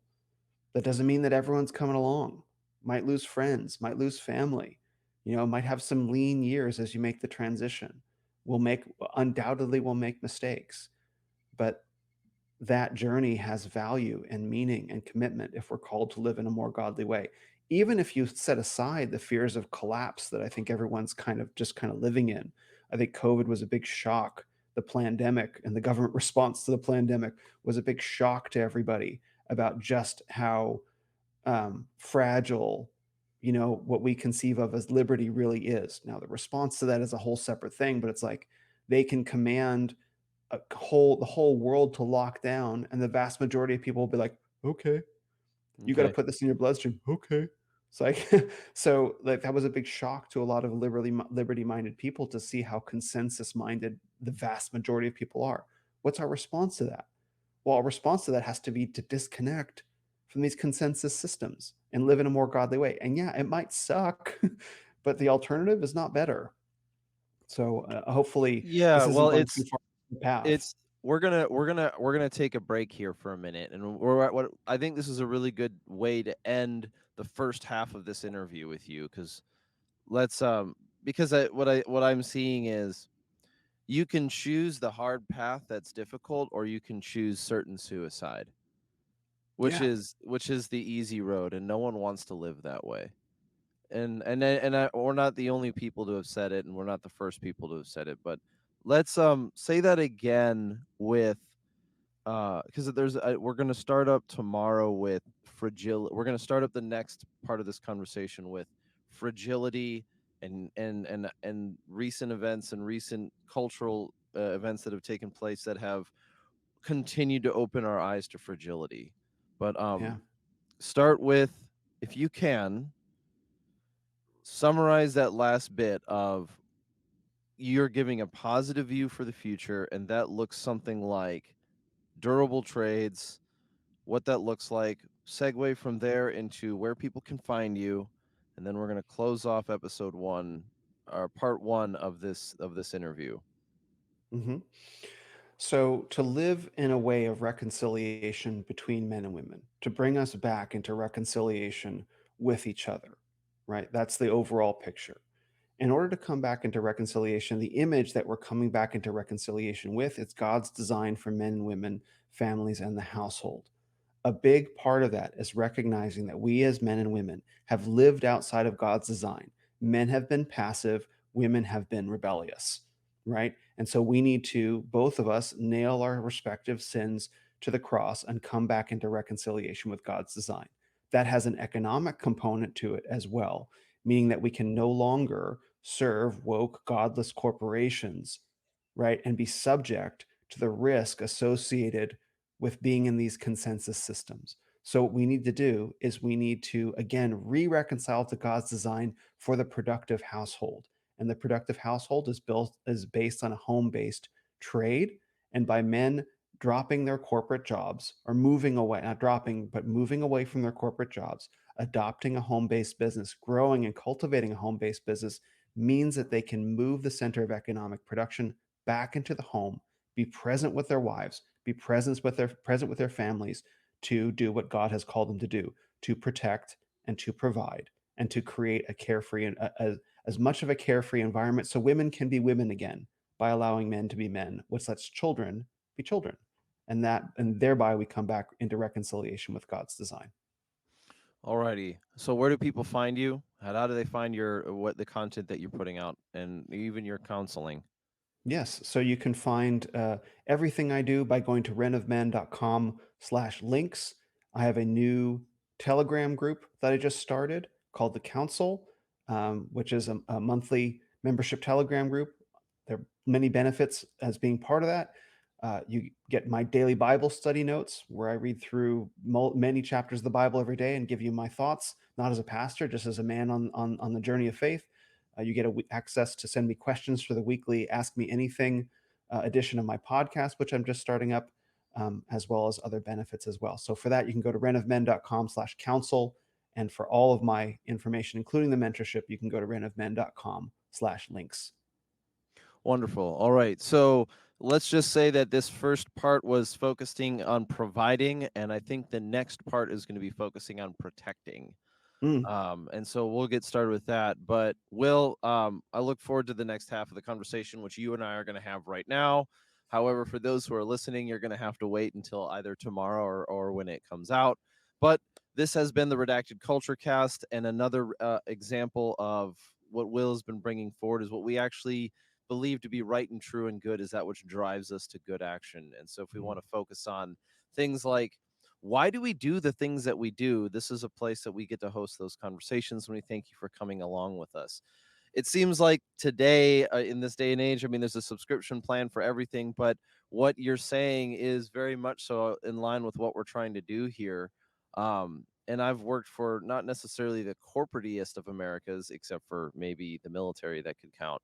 That doesn't mean that everyone's coming along. Might lose friends, might lose family, might have some lean years as you make the transition. We'll make Undoubtedly we'll make mistakes, but that journey has value and meaning and commitment if we're called to live in a more godly way. Even if you set aside the fears of collapse that I think everyone's kind of living in. I think COVID was a big shock. The pandemic and the government response to the pandemic was a big shock to everybody about just how fragile, what we conceive of as liberty really is. Now, the response to that is a whole separate thing, but it's like they can command the whole world to lock down, and the vast majority of people will be like, "Okay, you got to Okay. put this in your bloodstream." Okay, it's like so like that was a big shock to a lot of liberty minded people to see how consensus minded the vast majority of people are. What's our response to that? Well, our response to that has to be to disconnect from these consensus systems and live in a more godly way. And yeah, it might suck, but the alternative is not better. So hopefully, Yeah, this isn't well, going too far off the path. it's we're gonna take a break here for a minute, and we're at what I think this is a really good way to end the first half of this interview with you, because let's because what I'm seeing is you can choose the hard path that's difficult, or you can choose certain suicide, Yeah. which is the easy road, and no one wants to live that way. We're not the only people to have said it, and we're not the first people to have said it, but let's say that again with because we're going to start up tomorrow with fragility. We're going to start up the next part of this conversation with fragility and recent events and recent cultural events that have taken place that have continued to open our eyes to fragility. But Yeah. start with, if you can, summarize that last bit of you're giving a positive view for the future, and that looks something like durable trades, what that looks like, segue from there into where people can find you, and then we're going to close off episode 1 or part 1 of this interview. Hmm. So, to live in a way of reconciliation between men and women, to bring us back into reconciliation with each other, right? That's the overall picture. In order to come back into reconciliation, the image that we're coming back into reconciliation with, it's God's design for men and women, families, and the household. A big part of that is recognizing that we as men and women have lived outside of God's design. Men have been passive, women have been rebellious, right? And so we need to, both of us, nail our respective sins to the cross and come back into reconciliation with God's design. That has an economic component to it as well, meaning that we can no longer serve woke, godless corporations, right? And be subject to the risk associated with being in these consensus systems. So, what we need to do is we need to, again, re reconcile to God's design for the productive household. And the productive household is based on a home based trade. And by men dropping their corporate jobs or moving away, not dropping, but moving away from their corporate jobs, adopting a home based business, growing and cultivating a home based business means that they can move the center of economic production back into the home, be present with their wives, be present with their families to do what God has called them to do, to protect and to provide and to create a carefree and as much of a carefree environment so women can be women again by allowing men to be men, which lets children be children. And thereby we come back into reconciliation with God's design. Alrighty. So where do people find you? How do they find your what the content that you're putting out, and even your counseling? Yes. So you can find everything I do by going to renofmen.com/links. I have a new Telegram group that I just started called The Council, which is a monthly membership Telegram group. There are many benefits as being part of that. You get my daily Bible study notes where I read through many chapters of the Bible every day and give you my thoughts, not as a pastor, just as a man on the journey of faith. You get access to send me questions for the weekly Ask Me Anything edition of my podcast, which I'm just starting up, as well as other benefits as well. So for that, you can go to renofmen.com/council. And for all of my information, including the mentorship, you can go to renofmen.com/links. Wonderful. All right. So let's just say that this first part was focusing on providing, and I think the next part is going to be focusing on protecting. Mm, And so we'll get started with that. But Will, I look forward to the next half of the conversation, which you and I are going to have right now. However, for those who are listening, you're going to have to wait until either tomorrow or when it comes out. But this has been the Redacted Culture Cast, and another example of what Will has been bringing forward is what we actually believe to be right and true and good is that which drives us to good action. And so if we mm, want to focus on things like why do we do the things that we do? This is a place that we get to host those conversations. And we thank you for coming along with us. It seems like today, in this day and age, I mean, there's a subscription plan for everything, but what you're saying is very much so in line with what we're trying to do here. And I've worked for not necessarily the corporatiest of Americas, except for maybe the military that could count.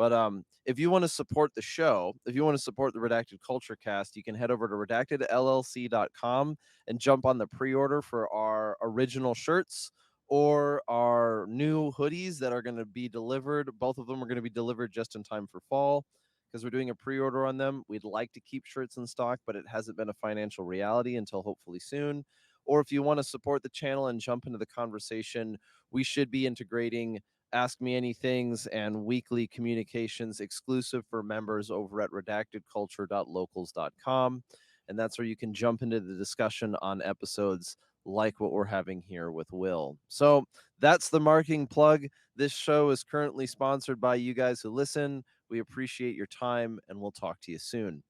But if you want to support the show, if you want to support the Redacted Culture Cast, you can head over to redactedllc.com and jump on the pre-order for our original shirts or our new hoodies that are going to be delivered. Both of them are going to be delivered just in time for fall because we're doing a pre-order on them. We'd like to keep shirts in stock, but it hasn't been a financial reality until hopefully soon. Or if you want to support the channel and jump into the conversation, we should be integrating Ask Me Anythings and weekly communications exclusive for members over at redactedculture.locals.com. And that's where you can jump into the discussion on episodes like what we're having here with Will. So that's the marketing plug. This show is currently sponsored by you guys who listen. We appreciate your time, and we'll talk to you soon.